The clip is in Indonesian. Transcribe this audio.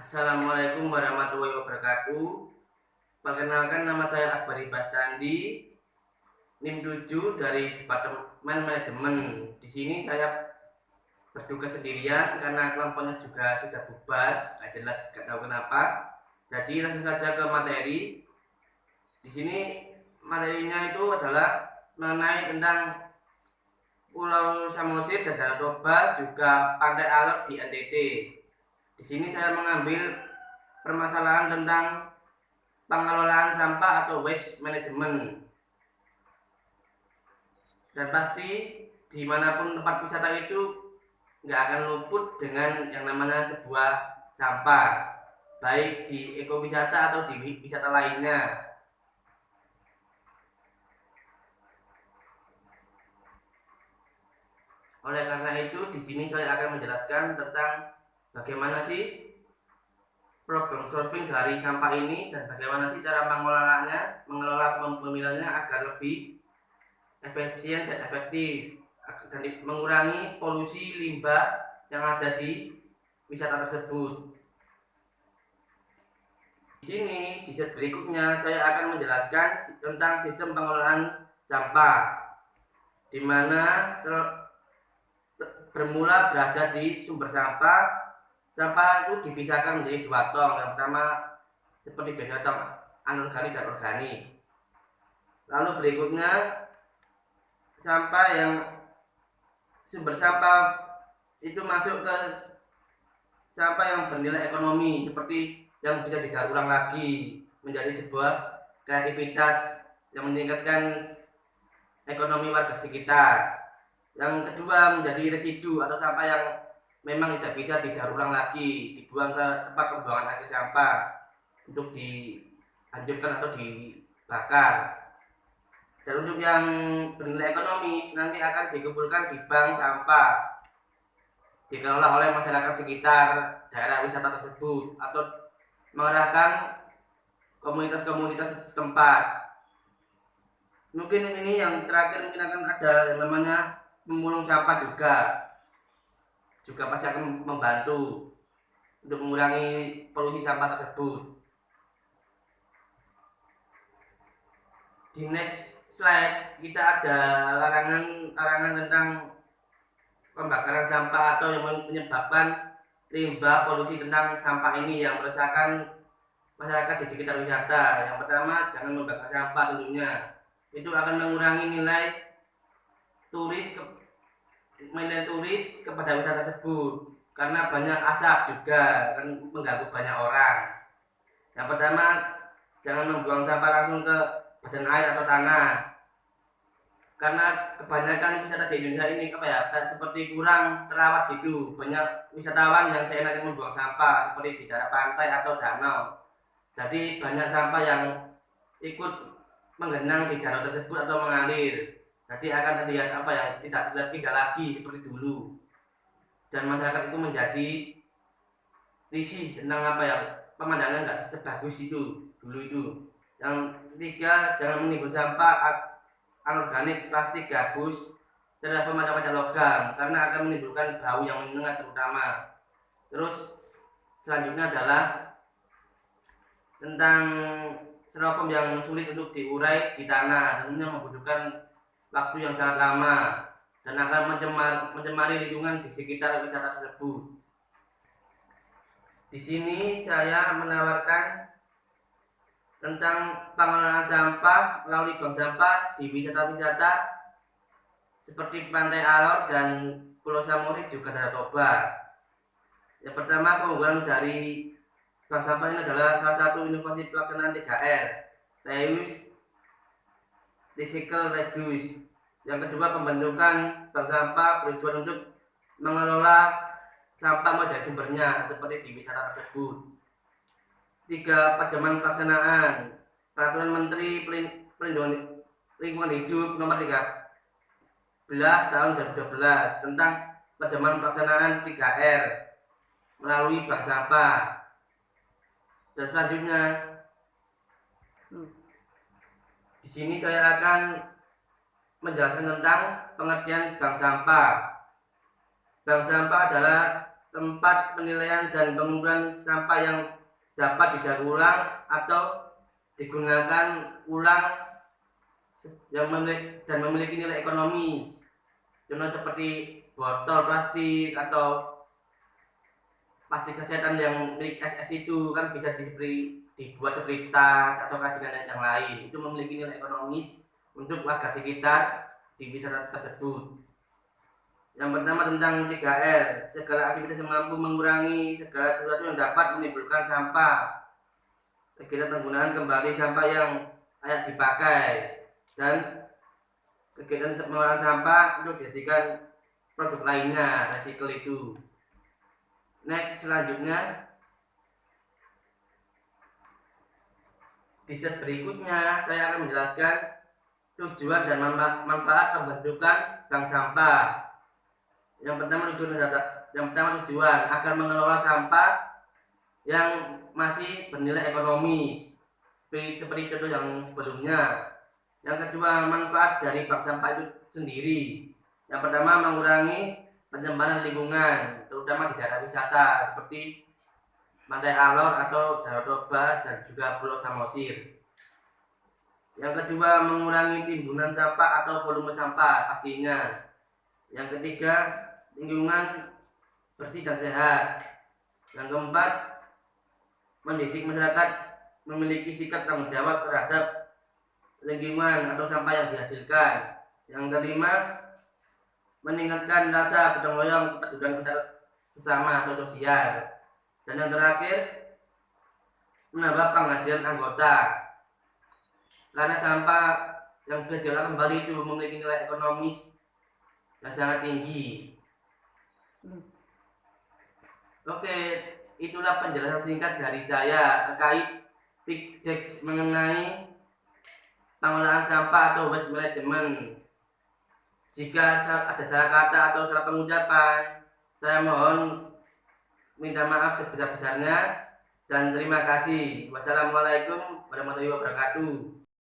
Assalamualaikum warahmatullahi wabarakatuh. Perkenalkan, nama saya Akbari Bastandi, NIM 7 dari Departemen Manajemen. Di sini saya bertugas sendirian karena kelompoknya juga sudah bubar, nggak jelas, nggak tahu kenapa. Jadi langsung saja ke materi. Di sini materinya itu adalah mengenai tentang Pulau Samosir dan Danau Toba, juga Pantai Alor di NTT. Di sini saya mengambil permasalahan tentang pengelolaan sampah atau waste management. Dan pasti dimanapun tempat wisata itu nggak akan luput dengan yang namanya sebuah sampah, baik di ekowisata atau di wisata lainnya. Oleh karena itu, di sini saya akan menjelaskan tentang bagaimana sih problem solving dari sampah ini dan bagaimana sih cara mengelola pemilihnya agar lebih efisien dan efektif dan mengurangi polusi limbah yang ada di wisata tersebut. Di sini, di slide berikutnya saya akan menjelaskan tentang sistem pengelolaan sampah, di mana bermula berada di sumber sampah. Sampah itu dipisahkan menjadi dua tong. Yang pertama seperti biasa, tong anorganik dan organik. Lalu berikutnya sampah yang sumber sampah itu masuk ke sampah yang bernilai ekonomi, seperti yang bisa didaur ulang lagi menjadi sebuah kreativitas yang meningkatkan ekonomi warga sekitar. Yang kedua menjadi residu atau sampah yang memang tidak bisa didaur ulang lagi, dibuang ke tempat pembuangan akhir sampah untuk dihancurkan atau dibakar. Dan untuk yang bernilai ekonomis nanti akan dikumpulkan di bank sampah, dikelola oleh masyarakat sekitar daerah wisata tersebut atau mengerahkan komunitas-komunitas setempat. Mungkin ini yang terakhir, mungkin akan ada yang namanya pemulung sampah juga pasti akan membantu untuk mengurangi polusi sampah tersebut. Di next slide kita ada larangan tentang pembakaran sampah atau yang menyebabkan limbah polusi tentang sampah ini yang meresahkan masyarakat di sekitar wisata. Yang pertama, jangan membakar sampah tentunya. Itu akan mengurangi nilai turis kepada wisata tersebut karena banyak asap juga akan mengganggu banyak orang. Yang pertama, jangan membuang sampah langsung ke badan air atau tanah, karena kebanyakan wisata di Indonesia ini seperti kurang terawat gitu. Banyak wisatawan yang seenaknya membuang sampah seperti di daerah pantai atau danau. Jadi banyak sampah yang ikut menggenang di danau tersebut atau mengalir. Jadi akan terlihat tidak indah lagi seperti dulu. Dan masyarakat itu menjadi risih tentang pemandangan nggak sebagus itu dulu itu. Yang ketiga, jangan menimbun sampah anorganik, plastik, gabus, terdapat macam-macam logam karena akan menimbulkan bau yang menyengat terutama. Terus selanjutnya adalah tentang styrofoam yang sulit untuk diurai di tanah, tentunya membutuhkan waktu yang sangat lama dan akan mencemari lingkungan di sekitar wisata tersebut. Di sini saya menawarkan tentang pengelolaan sampah melalui bank sampah di wisata-wisata seperti Pantai Alor dan Pulau Samosir juga Danau Toba. Yang pertama, keunggulan dari bank sampah ini adalah salah satu inovasi pelaksanaan 3R, reuse, recycle, reduce. Yang kedua, pembentukan bank sampah bertujuan untuk mengelola sampah mulai dari sumbernya seperti di wisata tersebut. 3. Pedoman pelaksanaan Peraturan Menteri Pelindungan Lingkungan Hidup Nomor 13 Tahun 2012 tentang pedoman pelaksanaan 3R melalui bank sampah. Dan selanjutnya, di sini saya akan menjelaskan tentang pengertian bank sampah. Bank sampah adalah tempat penilaian dan pengumpulan sampah yang dapat didaur ulang atau digunakan ulang dan memiliki nilai ekonomis. Contoh seperti botol plastik atau plastik kesehatan yang milik SS itu kan bisa dibuat seperti tas atau kerajinan yang lain. Itu memiliki nilai ekonomis untuk warga sekitar di wisata tersebut. Yang pertama tentang 3R, segala aktivitas yang mampu mengurangi segala sesuatu yang dapat menimbulkan sampah. Kegiatan penggunaan kembali sampah yang layak dipakai dan kegiatan pengolahan sampah untuk dijadikan produk lainnya, recycle itu. Next, selanjutnya di slide berikutnya saya akan menjelaskan tujuan dan manfaat pembentukan bank sampah. Yang pertama tujuan agar mengelola sampah yang masih bernilai ekonomis seperti contoh yang sebelumnya. Yang kedua, manfaat dari bank sampah itu sendiri. Yang pertama, mengurangi pencemaran lingkungan terutama di daerah wisata seperti Pantai Alor atau Danau Toba dan juga Pulau Samosir. Yang kedua, mengurangi timbunan sampah atau volume sampah pastinya. Yang ketiga, lingkungan bersih dan sehat. Yang keempat, mendidik masyarakat memiliki sikap tanggung jawab terhadap lingkungan atau sampah yang dihasilkan. Yang kelima, meningkatkan rasa gotong royong, kepedulian sesama atau sosial. Dan yang terakhir, menambah penghasilan anggota. Karena sampah yang sudah diolah kembali itu memiliki nilai ekonomis yang sangat tinggi. Oke, itulah penjelasan singkat dari saya terkait PIKDEX mengenai pengolahan sampah atau waste management. Jika ada salah kata atau salah pengucapan, saya mohon minta maaf sebesar-besarnya dan terima kasih. Wassalamualaikum warahmatullahi wabarakatuh.